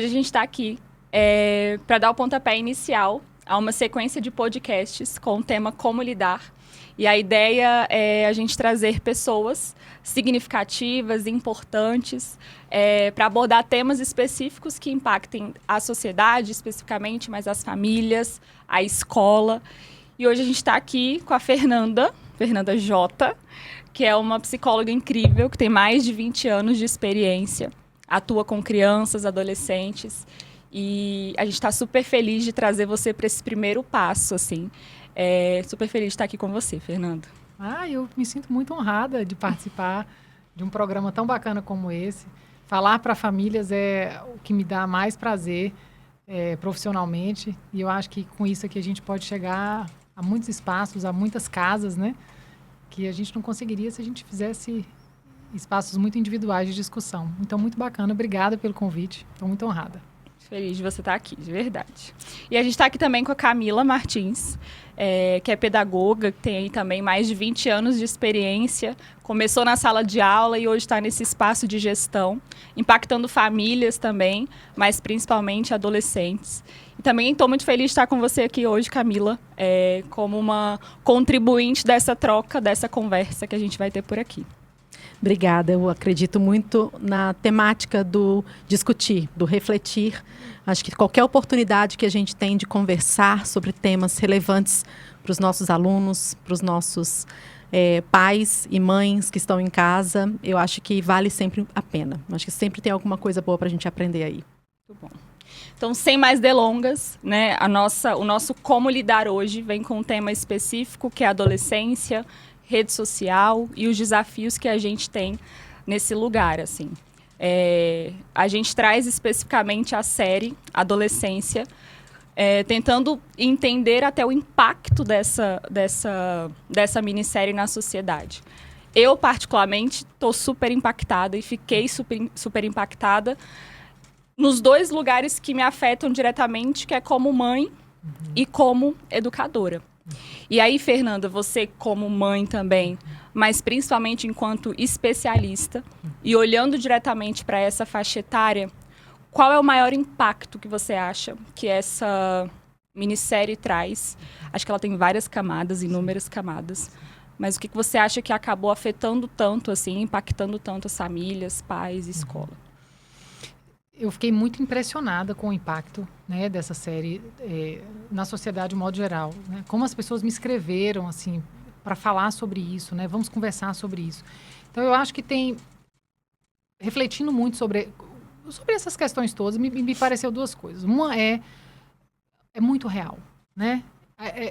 Hoje a gente está aqui para dar o pontapé inicial a uma sequência de podcasts com o tema Como Lidar. E a ideia é a gente trazer pessoas significativas, importantes, para abordar temas específicos que impactem a sociedade, especificamente, mas as famílias, a escola. E hoje a gente está aqui com a Fernanda Jota, que é uma psicóloga incrível, que tem mais de 20 anos de experiência, atua com crianças, adolescentes, e a gente está super feliz de trazer você para esse primeiro passo, assim. Super feliz de estar aqui com você, Fernanda. Eu me sinto muito honrada de participar de um programa tão bacana como esse. Falar para famílias é o que me dá mais prazer profissionalmente, e eu acho que com isso aqui a gente pode chegar a muitos espaços, a muitas casas, né? Que a gente não conseguiria se a gente fizesse espaços muito individuais de discussão. Então, muito bacana. Obrigada pelo convite. Estou muito honrada. Feliz de você estar aqui, de verdade. E a gente está aqui também com a Camila Martins, que é pedagoga, que tem aí também mais de 20 anos de experiência, começou na sala de aula e hoje está nesse espaço de gestão, impactando famílias também, mas principalmente adolescentes. E também estou muito feliz de estar com você aqui hoje, Camila, como uma contribuinte dessa troca, dessa conversa que a gente vai ter por aqui. Obrigada, eu acredito muito na temática do discutir, do refletir. Acho que qualquer oportunidade que a gente tem de conversar sobre temas relevantes para os nossos alunos, para os nossos pais e mães que estão em casa, eu acho que vale sempre a pena. Acho que sempre tem alguma coisa boa para a gente aprender aí. Muito bom. Então, sem mais delongas, né, o nosso Como Lidar hoje vem com um tema específico, que é a adolescência, rede social e os desafios que a gente tem nesse lugar, assim. A gente traz especificamente a série Adolescência, tentando entender até o impacto dessa minissérie na sociedade. Eu, particularmente, estou super impactada e fiquei super impactada nos dois lugares que me afetam diretamente, que é como mãe e como educadora. E aí, Fernanda, você como mãe também, mas principalmente enquanto especialista, e olhando diretamente para essa faixa etária, qual é o maior impacto que você acha que essa minissérie traz? Acho que ela tem várias camadas, inúmeras camadas, mas o que você acha que acabou afetando tanto, assim, impactando tanto as famílias, pais e escola? Eu fiquei muito impressionada com o impacto, né, dessa série na sociedade de modo geral, né? Como as pessoas me escreveram assim para falar sobre isso, né? Vamos conversar sobre isso. Então eu acho que tem, refletindo muito sobre essas questões todas, me pareceu duas coisas. Uma é muito real, né?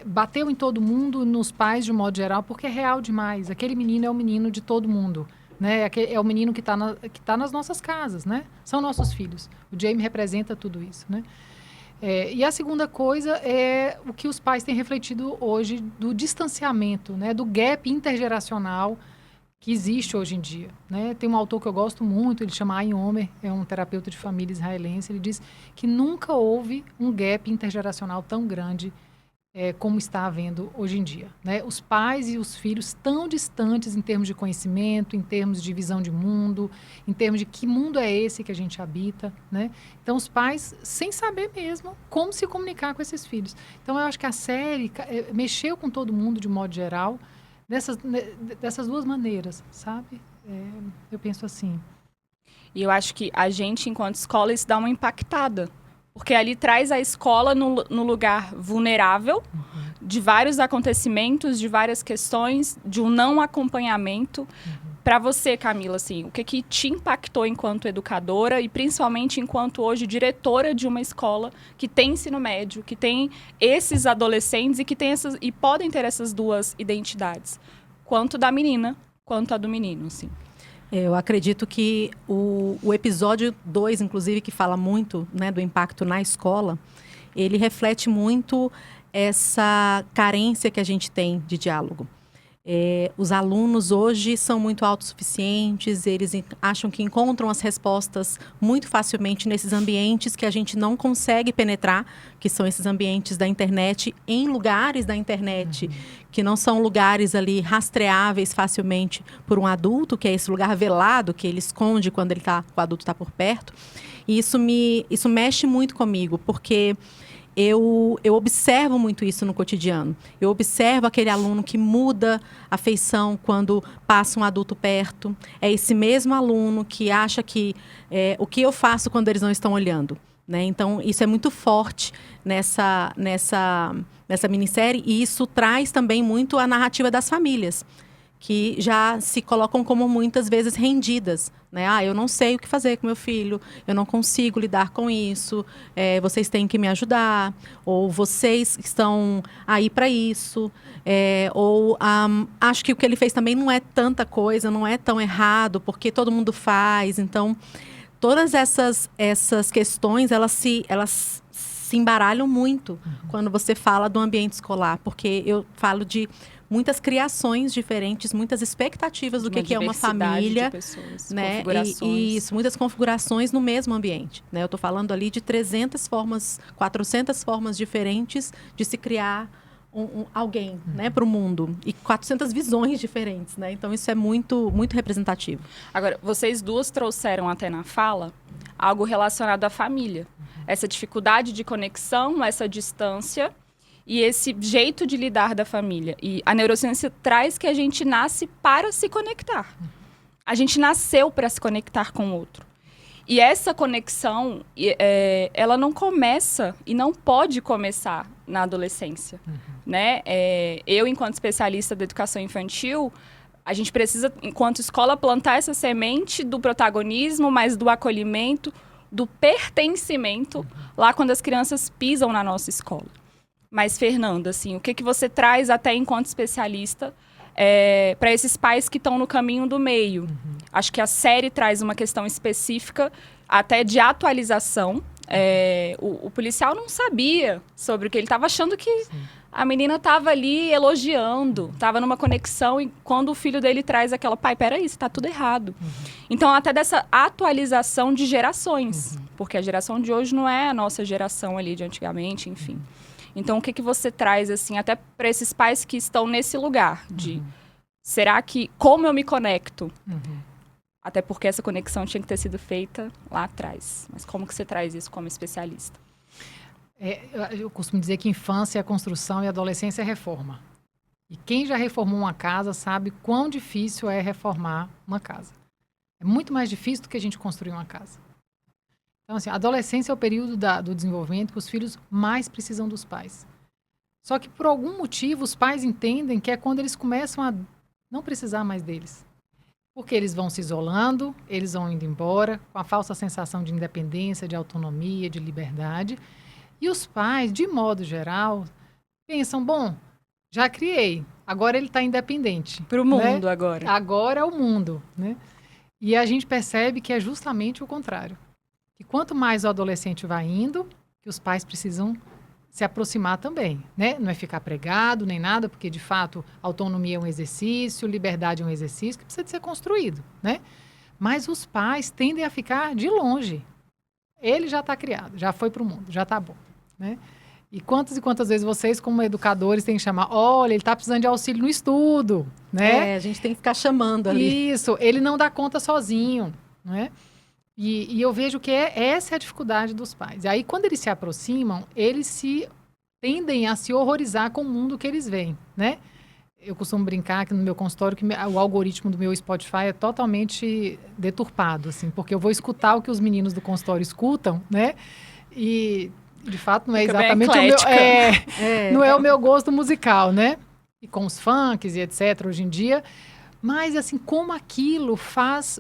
Bateu em todo mundo, nos pais de modo geral, porque é real demais. Aquele menino é o menino de todo mundo. Né? É o menino que tá nas nossas casas, né? São nossos filhos. O Jamie representa tudo isso, né? E a segunda coisa é o que os pais têm refletido hoje do distanciamento, né? Do gap intergeracional que existe hoje em dia, né? Tem um autor que eu gosto muito, ele chama Ayn Omer, é um terapeuta de família israelense. Ele diz que nunca houve um gap intergeracional tão grande como está havendo hoje em dia, né? Os pais e os filhos tão distantes em termos de conhecimento, em termos de visão de mundo, em termos de que mundo é esse que a gente habita, né? Então, os pais sem saber mesmo como se comunicar com esses filhos. Então, eu acho que a série mexeu com todo mundo de modo geral, dessas duas maneiras, sabe? Eu penso assim. E eu acho que a gente, enquanto escola, isso dá uma impactada. Porque ali traz a escola no lugar vulnerável de vários acontecimentos, de várias questões, de um não acompanhamento. Para você, Camila, assim, o que te impactou enquanto educadora e principalmente enquanto hoje diretora de uma escola que tem ensino médio, que tem esses adolescentes e podem ter essas duas identidades, quanto da menina, quanto a do menino, assim? Eu acredito que o episódio 2, inclusive, que fala muito, né, do impacto na escola, ele reflete muito essa carência que a gente tem de diálogo. Os alunos hoje são muito autossuficientes, eles acham que encontram as respostas muito facilmente nesses ambientes que a gente não consegue penetrar, que são esses ambientes da internet, em lugares da internet, que não são lugares ali rastreáveis facilmente por um adulto, que é esse lugar velado que ele esconde quando o adulto está por perto. E isso mexe muito comigo, porque eu observo muito isso no cotidiano. Eu observo aquele aluno que muda a feição quando passa um adulto perto. É esse mesmo aluno que acha que o que eu faço quando eles não estão olhando, né? Então, isso é muito forte nessa minissérie. E isso traz também muito a narrativa das famílias, que já se colocam como muitas vezes rendidas, né? Eu não sei o que fazer com meu filho, eu não consigo lidar com isso, vocês têm que me ajudar, ou vocês estão aí para isso, acho que o que ele fez também não é tanta coisa, não é tão errado, porque todo mundo faz. Então, todas essas questões, elas se embaralham muito quando você fala do ambiente escolar, porque eu falo de muitas criações diferentes, muitas expectativas do que é uma família, de pessoas, né? Configurações. Isso, muitas configurações no mesmo ambiente, né? Eu estou falando ali de 300 formas, 400 formas diferentes de se criar alguém, né, para o mundo, e 400 visões diferentes, né? Então isso é muito, muito representativo. Agora, vocês duas trouxeram até na fala algo relacionado à família. Essa dificuldade de conexão, essa distância e esse jeito de lidar da família. E a neurociência traz que a gente nasce para se conectar. A gente nasceu para se conectar com o outro. E essa conexão, ela não começa e não pode começar na adolescência, né? Eu, enquanto especialista da educação infantil, a gente precisa, enquanto escola, plantar essa semente do protagonismo, mas do acolhimento, do pertencimento, lá quando as crianças pisam na nossa escola. Mas, Fernanda, assim, o que você traz até enquanto especialista para esses pais que estão no caminho do meio? Acho que a série traz uma questão específica, até de atualização. O policial não sabia sobre o que ele estava achando que a menina estava ali elogiando, estava numa conexão, e quando o filho dele traz aquela, pai, peraí, isso está tudo errado. Então, até dessa atualização de gerações, porque a geração de hoje não é a nossa geração ali de antigamente, enfim. Então, o que você traz, assim, até para esses pais que estão nesse lugar de, será que, como eu me conecto? Até porque essa conexão tinha que ter sido feita lá atrás. Mas como que você traz isso como especialista? Eu costumo dizer que infância é construção e adolescência é reforma. E quem já reformou uma casa sabe quão difícil é reformar uma casa. É muito mais difícil do que a gente construir uma casa. Então, assim, a adolescência é o período do desenvolvimento que os filhos mais precisam dos pais. Só que, por algum motivo, os pais entendem que é quando eles começam a não precisar mais deles. Porque eles vão se isolando, eles vão indo embora, com a falsa sensação de independência, de autonomia, de liberdade. E os pais, de modo geral, pensam, bom, já criei, agora ele está independente. Para o mundo, né? Agora. Agora é o mundo, né? E a gente percebe que é justamente o contrário. Que quanto mais o adolescente vai indo, que os pais precisam se aproximar também, né? Não é ficar pregado nem nada, porque de fato autonomia é um exercício, liberdade é um exercício que precisa de ser construído, né? Mas os pais tendem a ficar de longe. Ele já está criado, já foi para o mundo, já está bom, né? E quantas vezes vocês, como educadores, têm que chamar, olha, ele está precisando de auxílio no estudo, né? A gente tem que ficar chamando ali. Isso, ele não dá conta sozinho, né? E eu vejo que essa é a dificuldade dos pais. E aí, quando eles se aproximam, eles tendem a se horrorizar com o mundo que eles veem, né? Eu costumo brincar aqui no meu consultório que o algoritmo do meu Spotify é totalmente deturpado, assim, porque eu vou escutar o que os meninos do consultório escutam, né? E, de fato, não é exatamente o meu... não é o meu gosto musical, né? E com os funks e etc. hoje em dia. Mas, assim, como aquilo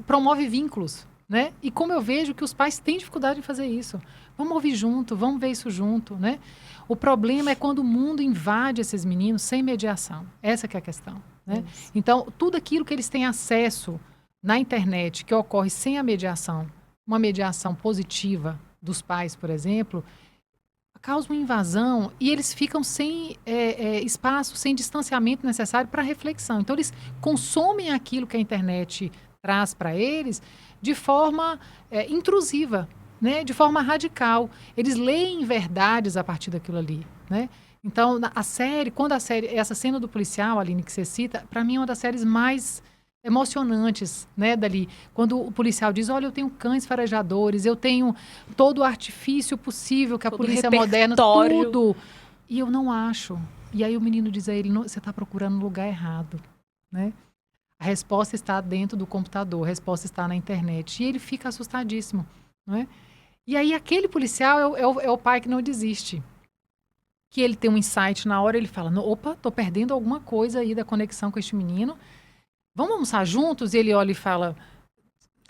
promove vínculos, né? E como eu vejo que os pais têm dificuldade em fazer isso. Vamos ouvir junto, vamos ver isso junto, né? O problema é quando o mundo invade esses meninos sem mediação. Essa que é a questão, né? Então, tudo aquilo que eles têm acesso na internet, que ocorre sem a mediação, uma mediação positiva dos pais, por exemplo, causa uma invasão e eles ficam sem espaço, sem distanciamento necessário para reflexão. Então, eles consomem aquilo que a internet traz para eles de forma intrusiva, né? De forma radical. Eles leem verdades a partir daquilo ali, né? Então, essa cena do policial, Aline, que você cita, para mim é uma das séries mais emocionantes, né, dali. Quando o policial diz, olha, eu tenho cães farejadores, eu tenho todo o artifício possível que a Todo polícia moderna, repertório. tudo. E eu não acho. E aí o menino diz a ele, você está procurando no lugar errado, né? A resposta está dentro do computador, a resposta está na internet. E ele fica assustadíssimo, não é? E aí aquele policial é o pai que não desiste. Que ele tem um insight na hora, ele fala, opa, tô perdendo alguma coisa aí da conexão com este menino. Vamos almoçar juntos? E ele olha e fala,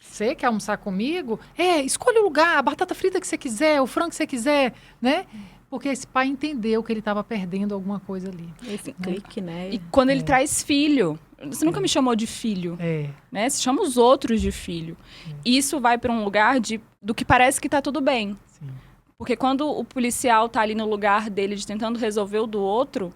você quer almoçar comigo? Escolha o lugar, a batata frita que você quiser, o frango que você quiser, né? Porque esse pai entendeu que ele estava perdendo alguma coisa ali. Esse clique, né? E quando ele traz filho, você nunca me chamou de filho, É. né? Você chama os outros de filho. Isso vai para um lugar do que parece que tá tudo bem. Sim. Porque quando o policial tá ali no lugar dele, de tentando resolver o do outro,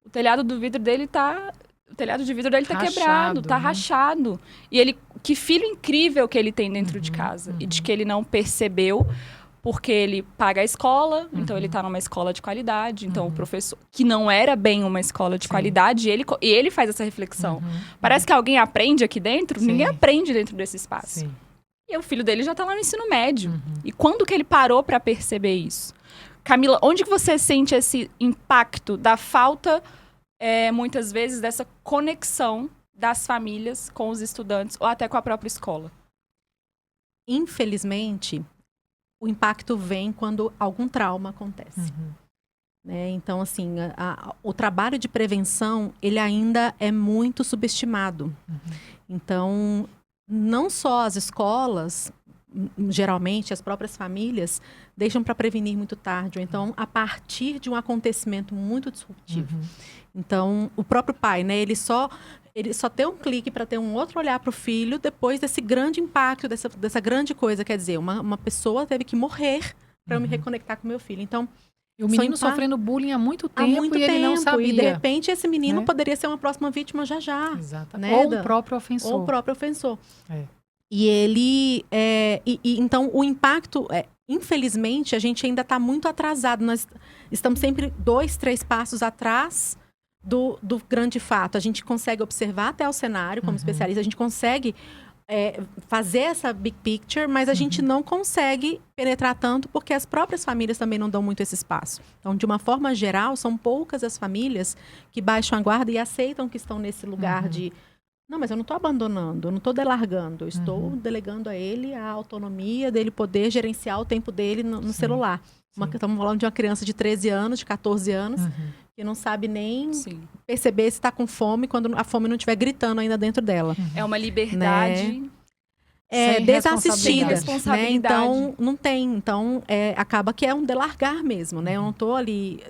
o telhado de vidro dele tá Rachado, quebrado, tá né? rachado. E ele, que filho incrível que ele tem dentro de casa. E de que ele não percebeu, porque ele paga a escola, então ele tá numa escola de qualidade. Então o professor, que não era bem uma escola de qualidade, e ele faz essa reflexão. Parece que alguém aprende aqui dentro, Sim. ninguém aprende dentro desse espaço. Sim. E o filho dele já tá lá no ensino médio. E quando que ele parou para perceber isso? Camila, onde que você sente esse impacto da falta, muitas vezes, dessa conexão das famílias com os estudantes ou até com a própria escola? Infelizmente, o impacto vem quando algum trauma acontece. Né? Então, assim, o trabalho de prevenção, ele ainda é muito subestimado. Então, não só as escolas, geralmente as próprias famílias, deixam para prevenir muito tarde, ou então a partir de um acontecimento muito disruptivo. Então, o próprio pai, né, ele só tem um clique para ter um outro olhar para o filho depois desse grande impacto, dessa grande coisa. Quer dizer, uma pessoa teve que morrer para eu me reconectar com meu filho. Então, E o menino sofrendo bullying há muito tempo e ele não sabia. E de repente esse menino né? poderia ser uma próxima vítima já. Exatamente. Né? Ou o próprio ofensor. Ou o próprio ofensor. É. E ele... então, o impacto... infelizmente, a gente ainda está muito atrasado. Nós estamos sempre 2, 3 passos atrás do grande fato. A gente consegue observar até o cenário como especialista. A gente consegue fazer essa big picture, mas a gente não consegue penetrar tanto porque as próprias famílias também não dão muito esse espaço. Então, de uma forma geral, são poucas as famílias que baixam a guarda e aceitam que estão nesse lugar de... Não, mas eu não estou abandonando, eu não estou delargando. Eu estou delegando a ele a autonomia dele poder gerenciar o tempo dele no celular. Estamos falando de uma criança de 13 anos, de 14 anos, que não sabe nem perceber se está com fome quando a fome não estiver gritando ainda dentro dela. É uma liberdade... Sem desassistida. responsabilidade. Né? Então, não tem. Então, acaba que é um delargar mesmo, né? Eu não estou ali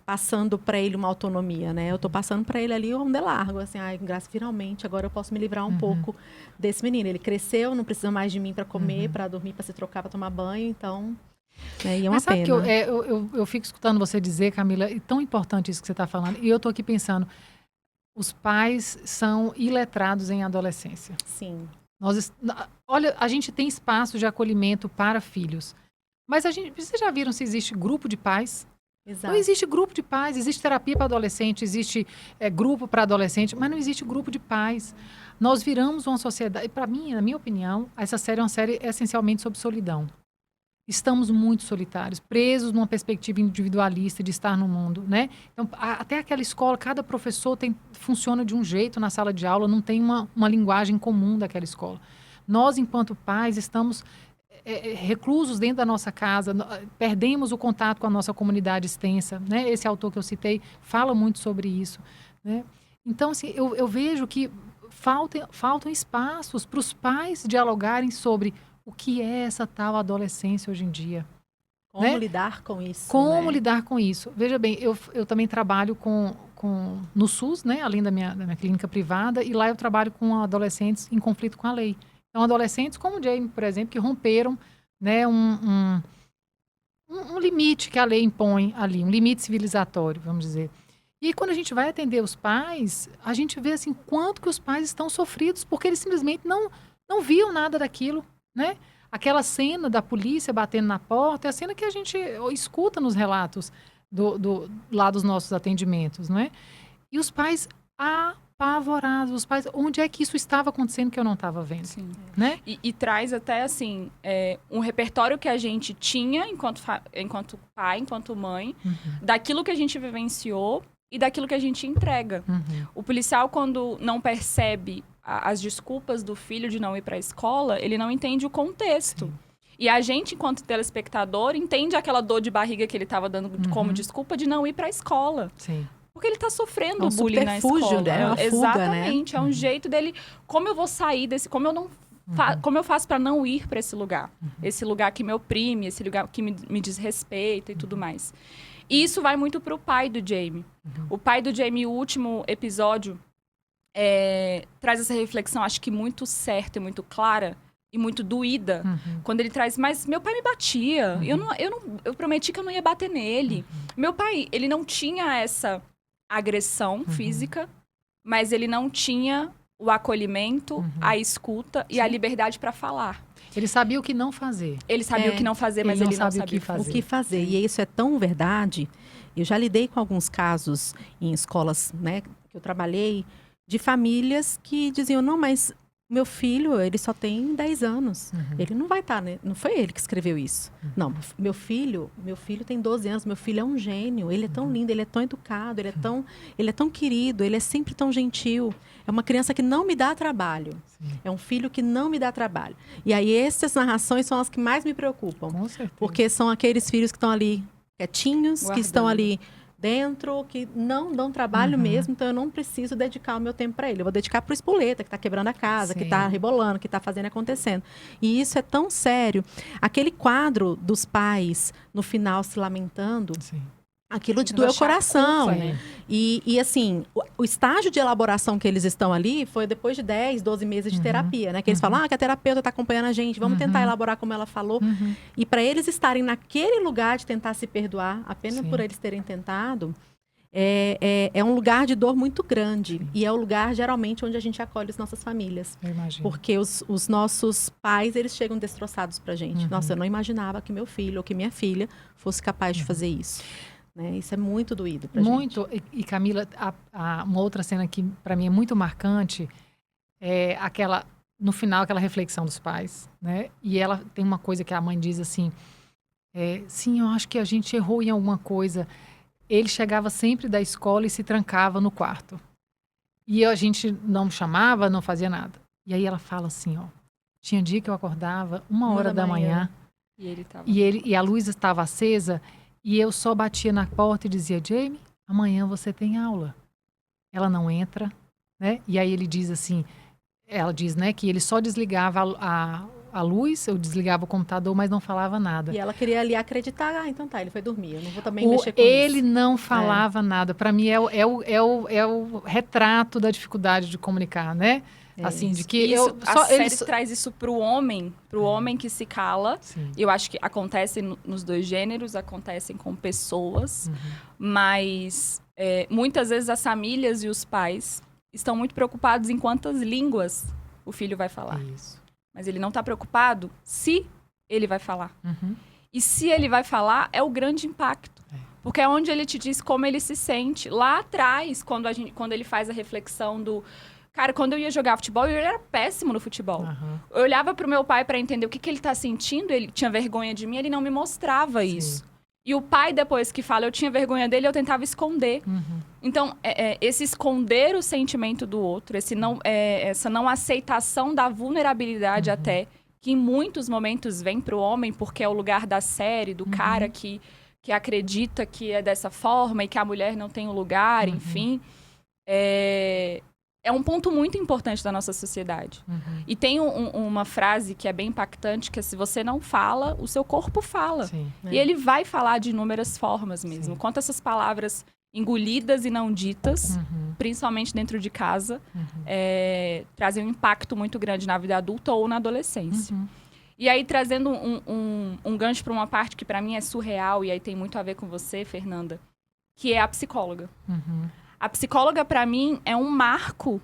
passando para ele uma autonomia, né? Eu estou passando para ele ali um delargo. Assim, graças, finalmente, agora eu posso me livrar um pouco desse menino. Ele cresceu, não precisa mais de mim para comer, para dormir, para se trocar, para tomar banho. Então, e é uma Mas sabe pena. que eu fico escutando você dizer, Camila, e tão importante isso que você está falando. E eu estou aqui pensando, os pais são iletrados em adolescência. Sim. Olha, a gente tem espaço de acolhimento para filhos. Mas vocês já viram se existe grupo de pais? Exato. Não existe grupo de pais, existe terapia para adolescente, existe grupo para adolescente, mas não existe grupo de pais. Nós viramos uma sociedade, para mim, na minha opinião, essa série é uma série essencialmente sobre solidão. Estamos muito solitários, presos numa perspectiva individualista de estar no mundo, né? Então, até aquela escola, cada professor funciona de um jeito na sala de aula, não tem uma linguagem comum daquela escola. Nós, enquanto pais, estamos reclusos dentro da nossa casa, perdemos o contato com a nossa comunidade extensa, né? Esse autor que eu citei fala muito sobre isso, né? Então, assim, eu vejo que faltam espaços para os pais dialogarem sobre o que é essa tal adolescência hoje em dia. Como lidar com isso? Como lidar com isso? Veja bem, eu também trabalho no SUS, né, além da minha clínica privada, e lá eu trabalho com adolescentes em conflito com a lei. Então, adolescentes como o Jamie, por exemplo, que romperam, né, um limite que a lei impõe ali, um limite civilizatório, vamos dizer. E quando a gente vai atender os pais, a gente vê assim, quanto que os pais estão sofridos, porque eles simplesmente não viam nada daquilo. Né? Aquela cena da polícia batendo na porta é a cena que a gente escuta nos relatos lá dos nossos atendimentos, não é? E os pais apavorados. Os pais, onde é que isso estava acontecendo que eu não estava vendo? Sim. Né? E traz até, assim, um repertório que a gente tinha enquanto pai, enquanto mãe, daquilo que a gente vivenciou e daquilo que a gente entrega. O policial, quando não percebe as desculpas do filho de não ir para a escola, ele não entende o contexto. Sim. E a gente, enquanto telespectador, entende aquela dor de barriga que ele estava dando como desculpa de não ir para a escola. Sim. Porque ele está sofrendo bullying na escola. É uma fuga, exatamente, né? É um jeito dele... Como eu vou sair desse... Como eu faço para não ir para esse lugar? Esse lugar que me oprime, esse lugar que me desrespeita e tudo mais. E isso vai muito pro pai do Jamie. O pai do Jamie, o último episódio, traz essa reflexão, acho que muito certa e muito clara e muito doída, quando ele traz, mas meu pai me batia, eu prometi que eu não ia bater nele. Meu pai, ele não tinha essa agressão física, mas ele não tinha o acolhimento, a escuta e a liberdade para falar. Ele sabia o que não fazer. Ele sabia o que não fazer, mas ele não sabia o que fazer. E isso é tão verdade. Eu já lidei com alguns casos em escolas, né, que eu trabalhei, de famílias que diziam, não, mas meu filho, ele só tem 10 anos. Ele não vai estar, né? Não foi ele que escreveu isso. Não, meu filho tem 12 anos, meu filho é um gênio, ele é tão lindo, ele é tão educado, ele é tão querido, ele é sempre tão gentil. É uma criança que não me dá trabalho. É um filho que não me dá trabalho. E aí, essas narrações são as que mais me preocupam. Com certeza. Porque são aqueles filhos que estão ali quietinhos, que estão ali dentro, que não dão trabalho mesmo, então eu não preciso dedicar o meu tempo para ele. Eu vou dedicar para o espoleta, que está quebrando a casa, que está rebolando, que está fazendo acontecendo. E isso é tão sério. Aquele quadro dos pais, no final, se lamentando... Aquilo de doer o coração. E assim, o estágio de elaboração que eles estão ali foi depois de 10, 12 meses de terapia, né? Que eles falam, que a terapeuta está acompanhando a gente, vamos tentar elaborar como ela falou. E para eles estarem naquele lugar de tentar se perdoar, apenas por eles terem tentado, é um lugar de dor muito grande. E é o lugar, geralmente, onde a gente acolhe as nossas famílias. Eu imagino. Porque os nossos pais, eles chegam destroçados pra gente. Nossa, eu não imaginava que meu filho ou que minha filha fosse capaz de fazer isso. Né? Isso é muito doído pra gente. Muito. E Camila, uma outra cena que para mim é muito marcante é no final, aquela reflexão dos pais, né? E ela tem uma coisa que a mãe diz assim, sim, eu acho que a gente errou em alguma coisa. Ele chegava sempre da escola e se trancava no quarto. E a gente não chamava, não fazia nada. E aí ela fala assim, tinha dia que eu acordava 1h da manhã e a luz estava acesa. E eu só batia na porta e dizia, Jamie, amanhã você tem aula. Ela não entra, né? E aí ele diz assim, ela diz, né, que ele só desligava a luz, eu desligava o computador, mas não falava nada. E ela queria ali acreditar, então tá, ele foi dormir, eu não vou também mexer com ele isso. Não falava nada. Para mim é o retrato da dificuldade de comunicar, né? Assim, de que a série traz isso pro homem que se cala. Sim. Eu acho que acontece nos dois gêneros, acontecem com pessoas, mas muitas vezes as famílias e os pais estão muito preocupados em quantas línguas o filho vai falar. Isso. Mas ele não está preocupado se ele vai falar. E se ele vai falar, é o grande impacto. Porque é onde ele te diz como ele se sente. Lá atrás, quando ele faz a reflexão do... Cara, quando eu ia jogar futebol, eu era péssimo no futebol. Eu olhava pro meu pai para entender o que ele tá sentindo, ele tinha vergonha de mim, ele não me mostrava isso. E o pai, depois que fala, eu tinha vergonha dele, eu tentava esconder. Então, esse esconder o sentimento do outro, essa não aceitação da vulnerabilidade até, que em muitos momentos vem pro homem, porque é o lugar da série, do cara que acredita que é dessa forma e que a mulher não tem um lugar, enfim. É um ponto muito importante da nossa sociedade. E tem uma frase que é bem impactante, que é: se você não fala, o seu corpo fala. E ele vai falar de inúmeras formas mesmo. Quanto essas palavras engolidas e não ditas, principalmente dentro de casa, trazem um impacto muito grande na vida adulta ou na adolescência. E aí, trazendo um gancho para uma parte que para mim é surreal, e aí tem muito a ver com você, Fernanda, que é a psicóloga. A psicóloga, para mim, é um marco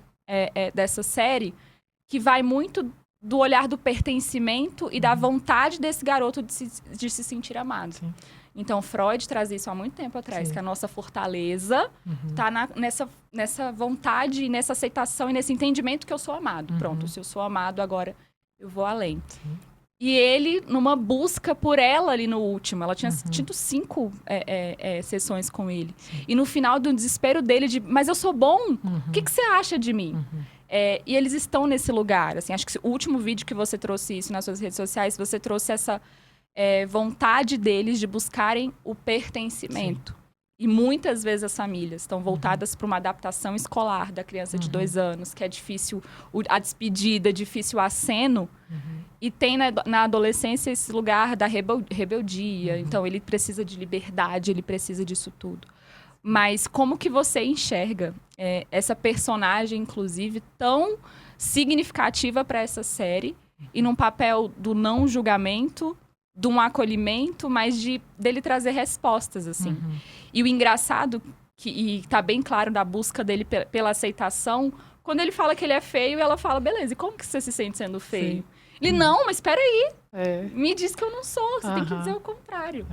dessa série que vai muito do olhar do pertencimento e da vontade desse garoto de se sentir amado. Então, Freud traz isso há muito tempo atrás, Sim. que a nossa fortaleza está nessa vontade, nessa aceitação e nesse entendimento que eu sou amado. Pronto, se eu sou amado, agora eu vou além. Sim. E ele, numa busca por ela ali no último, ela tinha tido 5 sessões com ele. Sim. E no final do desespero dele de, mas eu sou bom, o que você acha de mim? E eles estão nesse lugar, assim, acho que o último vídeo que você trouxe isso nas suas redes sociais, você trouxe essa vontade deles de buscarem o pertencimento. Sim. E muitas vezes as famílias estão voltadas para uma adaptação escolar da criança de 2 anos, que é difícil a despedida, difícil o aceno. E tem na adolescência esse lugar da rebeldia. Então, ele precisa de liberdade, ele precisa disso tudo. Mas como que você enxerga essa personagem, inclusive, tão significativa para essa série e num papel do não julgamento, de um acolhimento, mas dele trazer respostas, assim. E o engraçado, e tá bem claro da busca dele pela aceitação, quando ele fala que ele é feio, ela fala, beleza, e como que você se sente sendo feio? Sim. Ele, não, mas espera aí, me diz que eu não sou, você tem que dizer o contrário.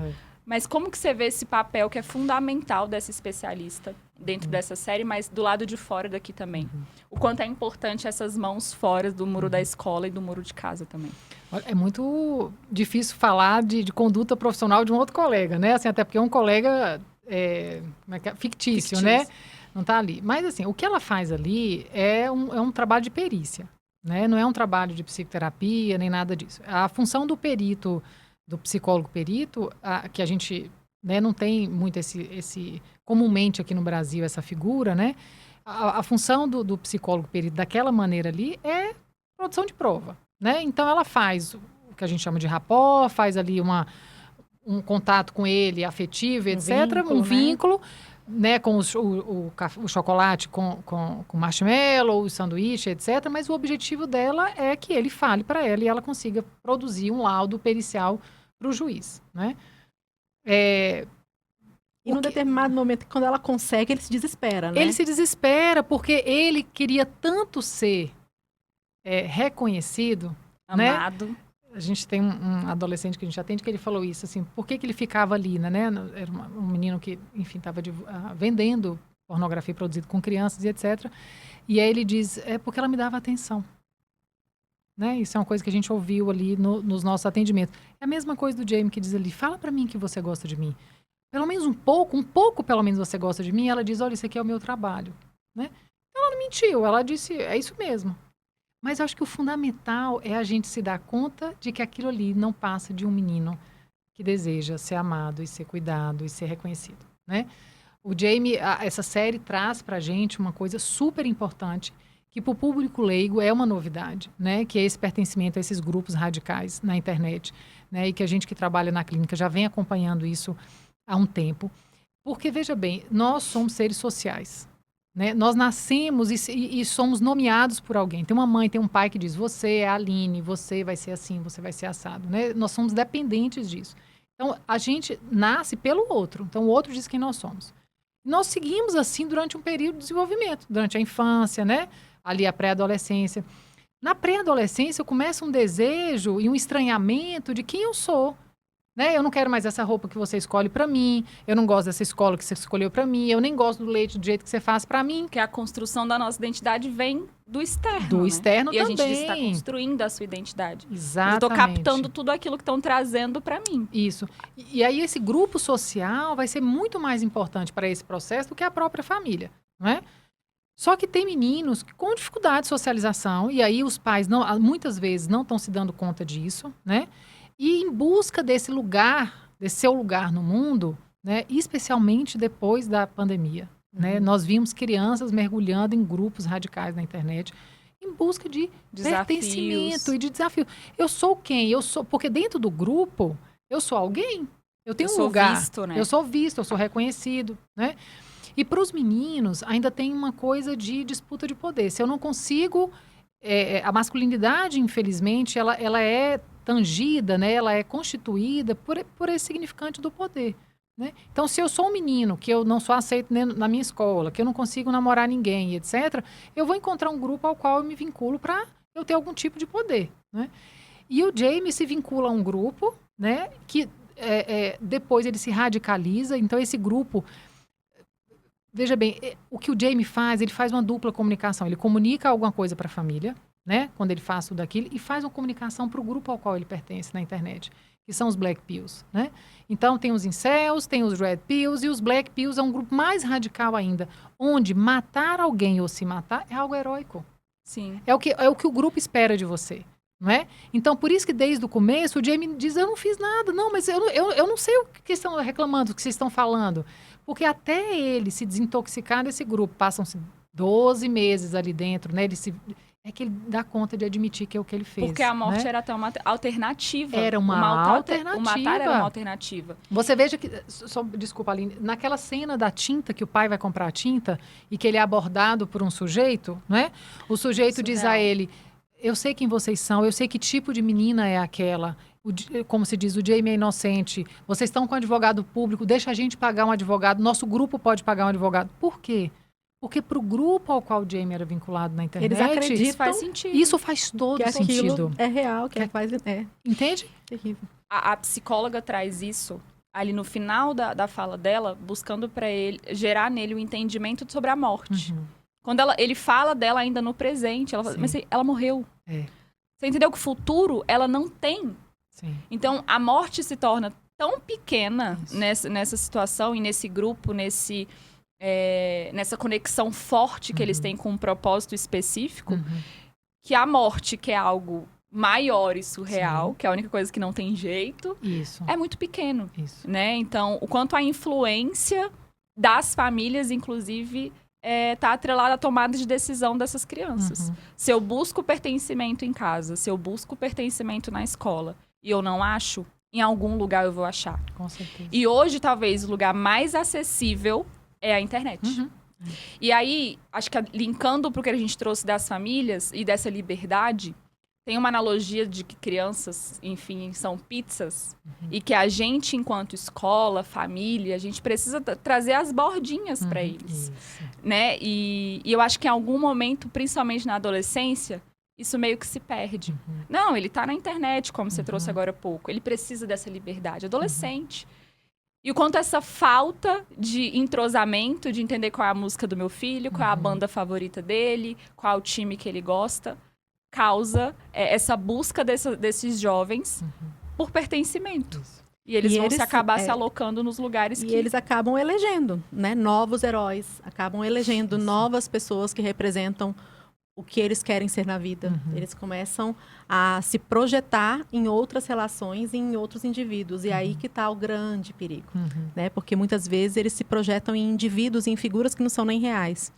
Mas como que você vê esse papel que é fundamental dessa especialista dentro dessa série, mas do lado de fora daqui também? O quanto é importante essas mãos fora do muro da escola e do muro de casa também. É muito difícil falar de conduta profissional de um outro colega, né? Assim, até porque é um colega fictício, né? Não está ali. Mas, assim, o que ela faz ali é um trabalho de perícia, né? Não é um trabalho de psicoterapia, nem nada disso. A função do perito, do psicólogo perito, que a gente não tem muito comumente aqui no Brasil, essa figura, né? A função do psicólogo perito daquela maneira ali é produção de prova, né? Então, ela faz o que a gente chama de rapport, faz ali um contato com ele afetivo, etc. Um vínculo, né? Com o chocolate, com marshmallow, o sanduíche, etc. Mas o objetivo dela é que ele fale para ela e ela consiga produzir um laudo pericial para o juiz, né? E num determinado momento, quando ela consegue, ele se desespera, né? Ele se desespera porque ele queria tanto ser reconhecido, amado. Né? A gente tem um adolescente que a gente atende que ele falou isso, assim, por que ele ficava ali, né? Era um menino que, enfim, estava vendendo pornografia produzida com crianças e etc. E aí ele diz, porque ela me dava atenção. Né? Isso é uma coisa que a gente ouviu ali nos nossos atendimentos. É a mesma coisa do Jamie que diz ali, fala pra mim que você gosta de mim. Pelo menos um pouco pelo menos você gosta de mim. E ela diz, olha, isso aqui é o meu trabalho. Né? Ela não mentiu, ela disse, é isso mesmo. Mas eu acho que o fundamental é a gente se dar conta de que aquilo ali não passa de um menino que deseja ser amado e ser cuidado e ser reconhecido, né? O Jamie, essa série traz pra gente uma coisa super importante que para o público leigo é uma novidade, né? Que é esse pertencimento a esses grupos radicais na internet, né? E que a gente que trabalha na clínica já vem acompanhando isso há um tempo. Porque, veja bem, nós somos seres sociais. Né? Nós nascemos e somos nomeados por alguém. Tem uma mãe, tem um pai que diz, você é a Aline, você vai ser assim, você vai ser assado. Né? Nós somos dependentes disso. Então, a gente nasce pelo outro. Então, o outro diz quem nós somos. Nós seguimos assim durante um período de desenvolvimento, durante a infância, né? Ali a pré-adolescência. Na pré-adolescência, começa um desejo e um estranhamento de quem eu sou. Né? Eu não quero mais essa roupa que você escolhe para mim, eu não gosto dessa escola que você escolheu para mim, eu nem gosto do leite do jeito que você faz para mim. Porque a construção da nossa identidade vem do externo. Do externo e também. E a gente está construindo a sua identidade. Exatamente. Eu estou captando tudo aquilo que estão trazendo para mim. Isso. E aí esse grupo social vai ser muito mais importante para esse processo do que a própria família, não é? Só que tem meninos com dificuldade de socialização, e aí os pais muitas vezes não estão se dando conta disso, né? E em busca desse lugar, desse seu lugar no mundo, né, especialmente depois da pandemia, né, nós vimos crianças mergulhando em grupos radicais na internet em busca de pertencimento e de desafio. Eu sou quem? Eu sou, porque dentro do grupo eu sou alguém. Eu tenho um lugar. Visto, né? Eu sou visto, eu sou reconhecido, né? E para os meninos ainda tem uma coisa de disputa de poder. Se eu não consigo, a masculinidade, infelizmente, ela é tangida, né? Ela é constituída por esse significante do poder. Né? Então, se eu sou um menino que eu não sou aceito na minha escola, que eu não consigo namorar ninguém, etc., eu vou encontrar um grupo ao qual eu me vinculo para eu ter algum tipo de poder. Né? E o Jamie se vincula a um grupo, né, que depois ele se radicaliza. Então, esse grupo... Veja bem, o que o Jamie faz, ele faz uma dupla comunicação. Ele comunica alguma coisa para a família, né? Quando ele faz tudo aquilo, e faz uma comunicação para o grupo ao qual ele pertence na internet, que são os Black Pills, né? Então, tem os Incels, tem os Red Pills, e os Black Pills é um grupo mais radical ainda, onde matar alguém ou se matar é algo heróico. Sim. É o que o grupo espera de você, não é? Então, por isso que desde o começo o Jamie diz, eu não fiz nada, não, mas eu não sei o que estão reclamando, o que vocês estão falando. Porque até ele se desintoxicar desse grupo, passam-se 12 meses ali dentro, né? É que ele dá conta de admitir que é o que ele fez. Porque a morte né? era até uma alternativa. Era uma alternativa. O matar era uma alternativa. Você veja que, desculpa, Aline, naquela cena da tinta, que o pai vai comprar a tinta e que ele é abordado por um sujeito, né? O sujeito diz a ele, eu sei quem vocês são, eu sei que tipo de menina é aquela. Como se diz, o Jamie é inocente. Vocês estão com um advogado público, deixa a gente pagar um advogado. Nosso grupo pode pagar um advogado. Por quê? Porque para o grupo ao qual o Jamie era vinculado na internet... Eles acreditam, isso faz sentido. Isso faz todo que sentido. É real, que é Entende? terrível. A psicóloga traz isso ali no final da fala dela, buscando para ele gerar nele o entendimento sobre a morte. Uhum. Quando ele fala dela ainda no presente, ela fala, mas ela morreu. É. Você entendeu que o futuro ela não tem? Sim. Então, a morte se torna tão pequena nessa situação e nesse grupo, nessa conexão forte que eles têm com um propósito específico, que a morte, que é algo maior e surreal, que é a única coisa que não tem jeito, é muito pequeno. Isso. Né? Então, o quanto a influência das famílias, inclusive, está atrelada à tomada de decisão dessas crianças. Se eu busco pertencimento em casa, se eu busco pertencimento na escola, e eu não acho, em algum lugar eu vou achar. Com certeza. E hoje, talvez, o lugar mais acessível é a internet. E aí, acho que linkando para o que a gente trouxe das famílias e dessa liberdade, tem uma analogia de que crianças, enfim, são pizzas. E que a gente, enquanto escola, família, a gente precisa trazer as bordinhas para eles. Né? E eu acho que em algum momento, principalmente na adolescência, isso meio que se perde. Não, ele tá na internet, como você trouxe agora há pouco. Ele precisa dessa liberdade. Adolescente. E o quanto essa falta de entrosamento, de entender qual é a música do meu filho, qual é a banda favorita dele, qual é o time que ele gosta, causa essa busca desses jovens por pertencimento. E eles vão se acabar se alocando nos lugares que... E eles acabam elegendo, né? Novos heróis. Acabam elegendo novas pessoas que representam o que eles querem ser na vida. Eles começam a se projetar em outras relações e em outros indivíduos. E aí que está o grande perigo. Né? Porque muitas vezes eles se projetam em indivíduos, em figuras que não são nem reais.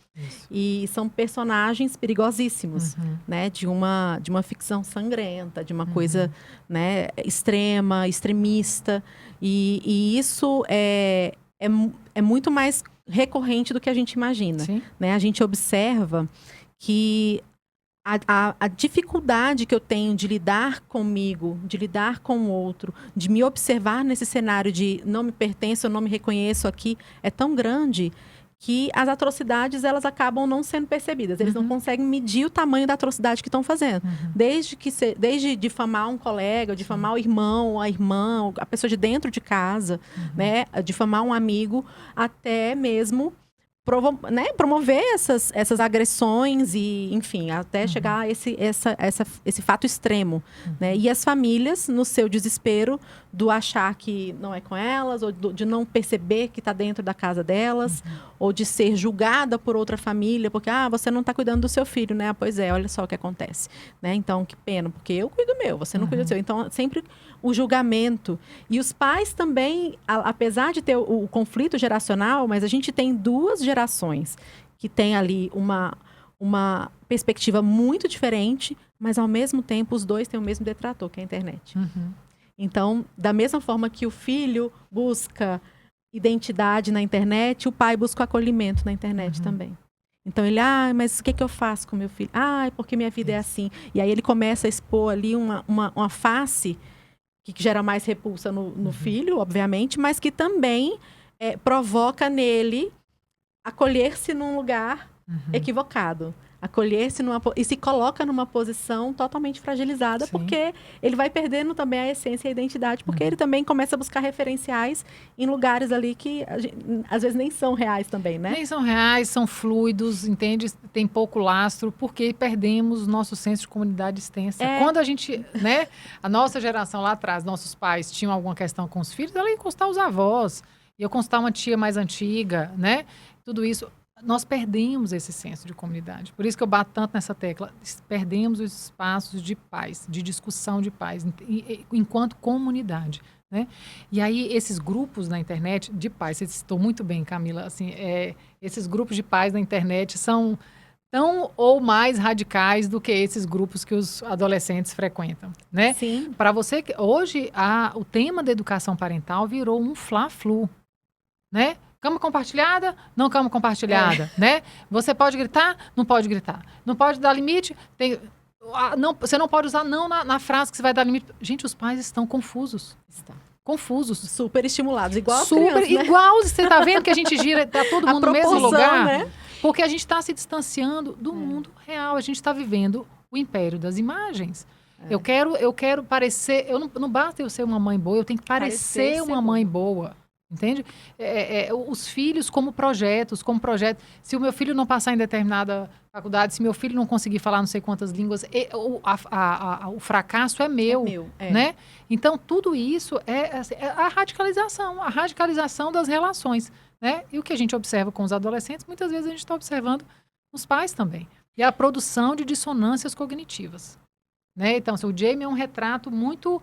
E são personagens perigosíssimos. Né? De uma ficção sangrenta, de uma coisa, né, extremista. E isso é muito mais recorrente do que a gente imagina. Né? A gente observa que a dificuldade que eu tenho de lidar comigo, de lidar com o outro, de me observar nesse cenário de não me pertenço, eu não me reconheço aqui, é tão grande que as atrocidades, elas acabam não sendo percebidas. Eles não conseguem medir o tamanho da atrocidade que estão fazendo. Desde difamar um colega, difamar o irmão, a irmã, a pessoa de dentro de casa, né? Difamar um amigo, até mesmo promover essas agressões e, enfim, até chegar a esse fato extremo. Né? E as famílias, no seu desespero do achar que não é com elas, ou de não perceber que está dentro da casa delas, ou de ser julgada por outra família, porque, você não está cuidando do seu filho, né? Pois é, olha só o que acontece. Né? Então, que pena, porque eu cuido do meu, você não cuida do seu. Então, sempre o julgamento. E os pais também, apesar de ter o conflito geracional, mas a gente tem duas gerações que têm ali uma perspectiva muito diferente, mas ao mesmo tempo os dois têm o mesmo detrator, que é a internet. Então, da mesma forma que o filho busca identidade na internet, o pai busca o acolhimento na internet também. Então ele, mas o que eu faço com meu filho? Porque minha vida é assim. E aí ele começa a expor ali uma face que gera mais repulsa no filho, obviamente, mas que também provoca nele acolher-se num lugar equivocado. acolher-se e se coloca numa posição totalmente fragilizada, Sim. porque ele vai perdendo também a essência e a identidade, porque ele também começa a buscar referenciais em lugares ali que às vezes nem são reais também, né? Nem são reais, são fluidos, entende? Tem pouco lastro, porque perdemos nosso senso de comunidade extensa. Quando a gente, né, a nossa geração lá atrás, nossos pais tinham alguma questão com os filhos, ela ia consultar os avós, ia consultar uma tia mais antiga, né? Tudo isso. Nós perdemos esse senso de comunidade. Por isso que eu bato tanto nessa tecla. Perdemos os espaços de paz, de discussão de paz, enquanto comunidade, né? E aí, esses grupos na internet de paz, você citou muito bem, Camila, assim, esses grupos de paz na internet são tão ou mais radicais do que esses grupos que os adolescentes frequentam, né? Sim. Para você, hoje, o tema da educação parental virou um fla-flu, né? Cama compartilhada, não cama compartilhada, né? Você pode gritar, não pode gritar. Não pode dar limite, você não pode usar não na frase que você vai dar limite. Gente, os pais estão confusos. Confusos. Super estimulados, igual a Super, criança, né? igual, você tá vendo que a gente gira, tá todo mundo no mesmo lugar? Né? Porque a gente está se distanciando do mundo real. A gente está vivendo o império das imagens. Eu quero parecer... Não basta eu ser uma mãe boa, eu tenho que parecer uma mãe boa. Entende? Os filhos como projetos. Se o meu filho não passar em determinada faculdade, se meu filho não conseguir falar não sei quantas línguas, o fracasso é meu. Né? Então, tudo isso é a radicalização das relações. Né? E o que a gente observa com os adolescentes, muitas vezes a gente está observando os pais também. E a produção de dissonâncias cognitivas. Né? Então, o Jamie é um retrato muito...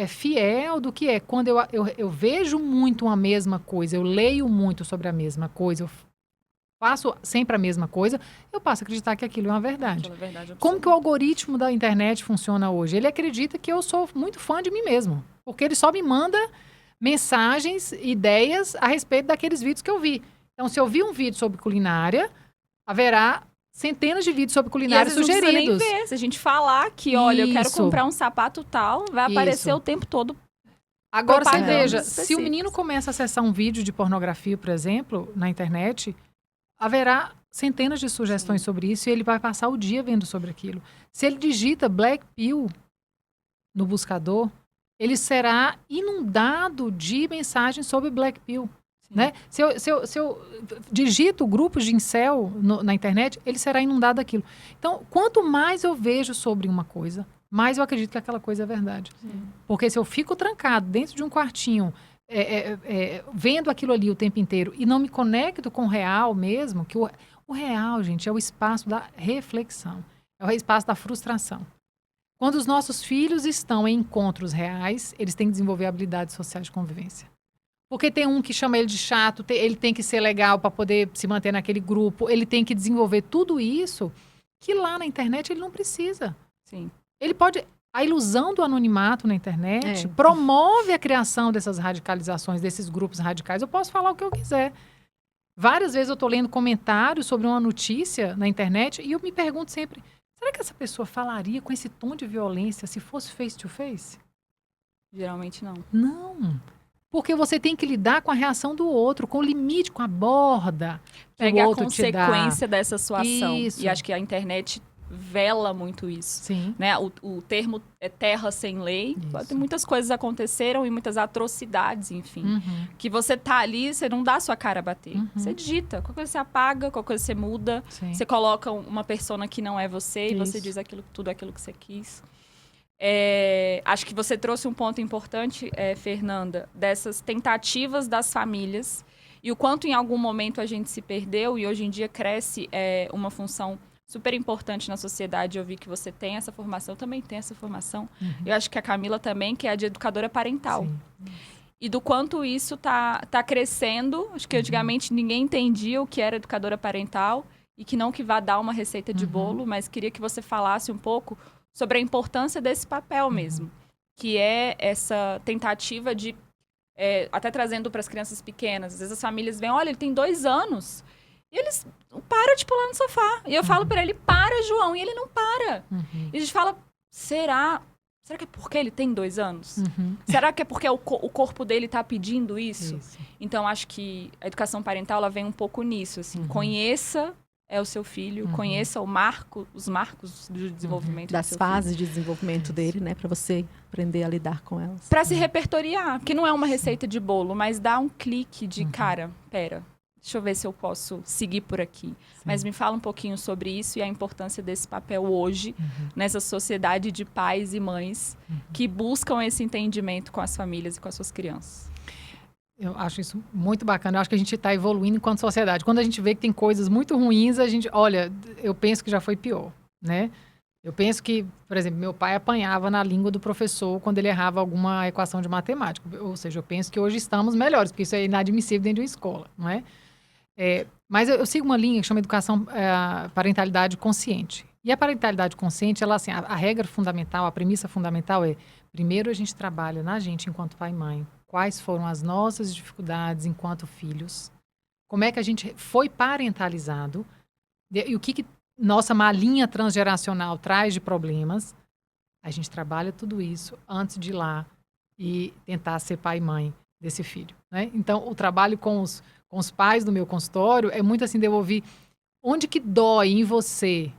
fiel do que é. Quando eu vejo muito a mesma coisa, eu leio muito sobre a mesma coisa, eu faço sempre a mesma coisa, eu passo a acreditar que aquilo é uma verdade. Como que o algoritmo da internet funciona hoje? Ele acredita que eu sou muito fã de mim mesmo, porque ele só me manda mensagens, ideias a respeito daqueles vídeos que eu vi. Então, se eu vi um vídeo sobre culinária, haverá centenas de vídeos sobre culinária sugeridos. Não precisa nem ver. Se a gente falar que, olha, eu quero comprar um sapato tal, vai aparecer o tempo todo. Agora você veja, se o menino começa a acessar um vídeo de pornografia, por exemplo, na internet, haverá centenas de sugestões sobre isso e ele vai passar o dia vendo sobre aquilo. Se ele digita Black Pill no buscador, ele será inundado de mensagens sobre Black Pill. Né? Se eu digito grupos de incel na internet, ele será inundado daquilo. Então, quanto mais eu vejo sobre uma coisa, mais eu acredito que aquela coisa é verdade. Porque se eu fico trancado dentro de um quartinho, vendo aquilo ali o tempo inteiro e não me conecto com o real mesmo, que o real, gente, é o espaço da reflexão, é o espaço da frustração. Quando os nossos filhos estão em encontros reais, eles têm que desenvolver habilidades sociais de convivência. Porque tem um que chama ele de chato, ele tem que ser legal para poder se manter naquele grupo, ele tem que desenvolver tudo isso que lá na internet ele não precisa. Sim. Ele pode... A ilusão do anonimato na internet promove a criação dessas radicalizações, desses grupos radicais. Eu posso falar o que eu quiser. Várias vezes eu estou lendo comentários sobre uma notícia na internet e eu me pergunto sempre, será que essa pessoa falaria com esse tom de violência se fosse face to face? Geralmente não. Não. Porque você tem que lidar com a reação do outro, com o limite, com a borda que Pega o outro a consequência te dá. dessa sua ação. Isso. E acho que a internet vela muito isso. Sim. Né? O termo é terra sem lei. Muitas coisas aconteceram e muitas atrocidades, enfim. Que você tá ali, você não dá a sua cara a bater. Você digita. Qualquer coisa você apaga, qualquer coisa você muda. Sim. Você coloca uma persona que não é você e você diz tudo aquilo que você quis. Acho que você trouxe um ponto importante, Fernanda, dessas tentativas das famílias e o quanto em algum momento a gente se perdeu e hoje em dia cresce uma função super importante na sociedade. Eu vi que você tem essa formação, eu também tenho essa formação. Eu acho que a Camila também, que é a de educadora parental. Sim. E do quanto isso tá crescendo. Acho que antigamente ninguém entendia o que era educadora parental e que não que vá dar uma receita de bolo, mas queria que você falasse um pouco sobre a importância desse papel mesmo, que é essa tentativa de, até trazendo para as crianças pequenas, às vezes as famílias veem, olha, ele tem 2 anos, e eles param de pular no sofá. E eu falo para ele, para, João, e ele não para. E a gente fala, será que é porque ele tem 2 anos? Será que é porque o corpo dele está pedindo isso? Então, acho que a educação parental ela vem um pouco nisso, assim, conheça é o seu filho, conheça os marcos do desenvolvimento das do seu fases filho. de desenvolvimento dele, né, para você aprender a lidar com elas. Para se repertoriar, que não é uma receita de bolo, mas dá um clique de, cara, pera, deixa eu ver se eu posso seguir por aqui. Mas me fala um pouquinho sobre isso e a importância desse papel hoje, nessa sociedade de pais e mães que buscam esse entendimento com as famílias e com as suas crianças. Eu acho isso muito bacana. Eu acho que a gente está evoluindo enquanto sociedade. Quando a gente vê que tem coisas muito ruins, a gente... Olha, eu penso que já foi pior, né? Eu penso que, por exemplo, meu pai apanhava na língua do professor quando ele errava alguma equação de matemática. Ou seja, eu penso que hoje estamos melhores, porque isso é inadmissível dentro de uma escola, não é? Mas eu sigo uma linha que chama educação, parentalidade consciente. E a parentalidade consciente, ela, assim, a regra fundamental, a premissa fundamental é, primeiro a gente trabalha na gente enquanto pai e mãe, quais foram as nossas dificuldades enquanto filhos, como é que a gente foi parentalizado, e o que nossa malinha transgeracional traz de problemas. A gente trabalha tudo isso antes de ir lá e tentar ser pai e mãe desse filho, né? Então, o trabalho com os pais do meu consultório é muito assim, de eu ouvir onde que dói em você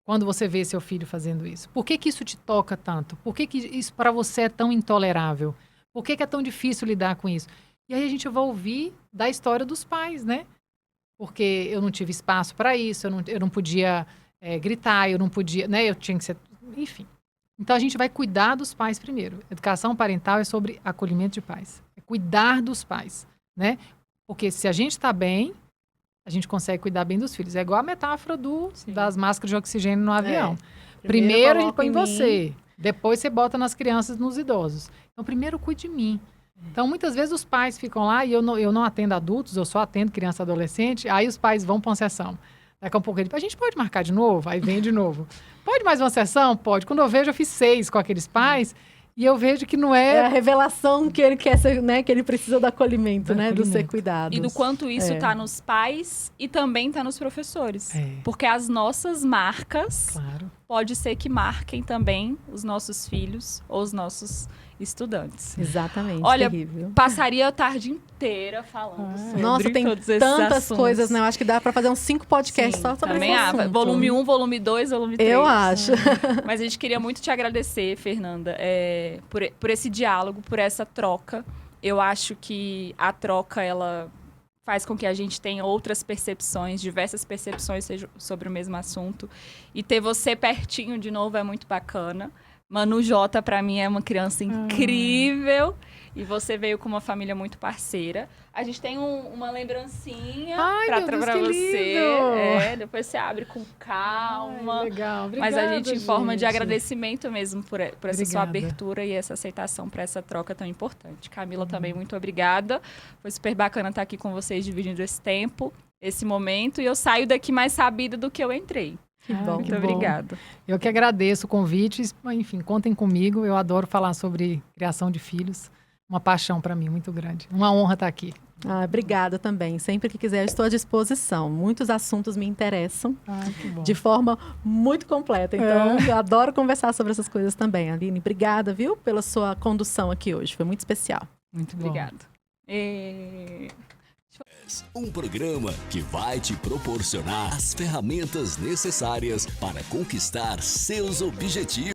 quando você vê seu filho fazendo isso. Por que isso te toca tanto? Por que isso para você é tão intolerável? Por que é tão difícil lidar com isso? E aí a gente vai ouvir da história dos pais, né? Porque eu não tive espaço para isso, eu não podia gritar, eu não podia, né? Eu tinha que ser... Enfim. Então, a gente vai cuidar dos pais primeiro. Educação parental é sobre acolhimento de pais. É cuidar dos pais, né? Porque se a gente está bem, a gente consegue cuidar bem dos filhos. É igual a metáfora das máscaras de oxigênio no avião. Primeiro a gente põe em você, depois você bota nas crianças e nos idosos. Então, primeiro cuide de mim. Então, muitas vezes os pais ficam lá e eu não atendo adultos, eu só atendo criança e adolescente, aí os pais vão para uma sessão. Daqui a pouco a gente pode marcar de novo? Aí vem de novo. Pode mais uma sessão? Pode. Quando eu vejo, eu fiz 6 com aqueles pais e eu vejo que não é... É a revelação que ele quer ser, né? Que ele precisa do acolhimento, né? Do ser cuidado. E do quanto isso está nos pais e também está nos professores. É. Porque as nossas marcas, Claro. pode ser que marquem também os nossos filhos ou os nossos estudantes. Exatamente, Olha, terrível. passaria a tarde inteira falando sobre Nossa, tem todos esses tantas assuntos. coisas, né? Eu acho que dá para fazer uns 5 podcasts só sobre também esse assunto. volume 1, volume 2, volume 3. Eu acho. Mas a gente queria muito te agradecer, Fernanda, por esse diálogo, por essa troca. Eu acho que a troca, ela faz com que a gente tenha outras percepções, diversas percepções sobre o mesmo assunto. E ter você pertinho de novo é muito bacana. Manu J, pra mim, é uma criança incrível. E você veio com uma família muito parceira. A gente tem uma lembrancinha pra você. Depois você abre com calma. Ai, legal. Obrigada, mas a gente, em forma de gente. agradecimento mesmo por essa sua Obrigada. abertura e essa aceitação para essa troca tão importante. Camila, também muito obrigada. Foi super bacana estar aqui com vocês, dividindo esse tempo, esse momento. E eu saio daqui mais sabida do que eu entrei. Que bom. Muito obrigada. Eu que agradeço o convite. Enfim, contem comigo. Eu adoro falar sobre criação de filhos. Uma paixão para mim muito grande. Uma honra estar aqui. Obrigada também. Sempre que quiser, eu estou à disposição. Muitos assuntos me interessam Que bom. de forma muito completa. Então, eu adoro conversar sobre essas coisas também. Aline, obrigada, viu, pela sua condução aqui hoje. Foi muito especial. Muito bom. Obrigada. Um programa que vai te proporcionar as ferramentas necessárias para conquistar seus objetivos.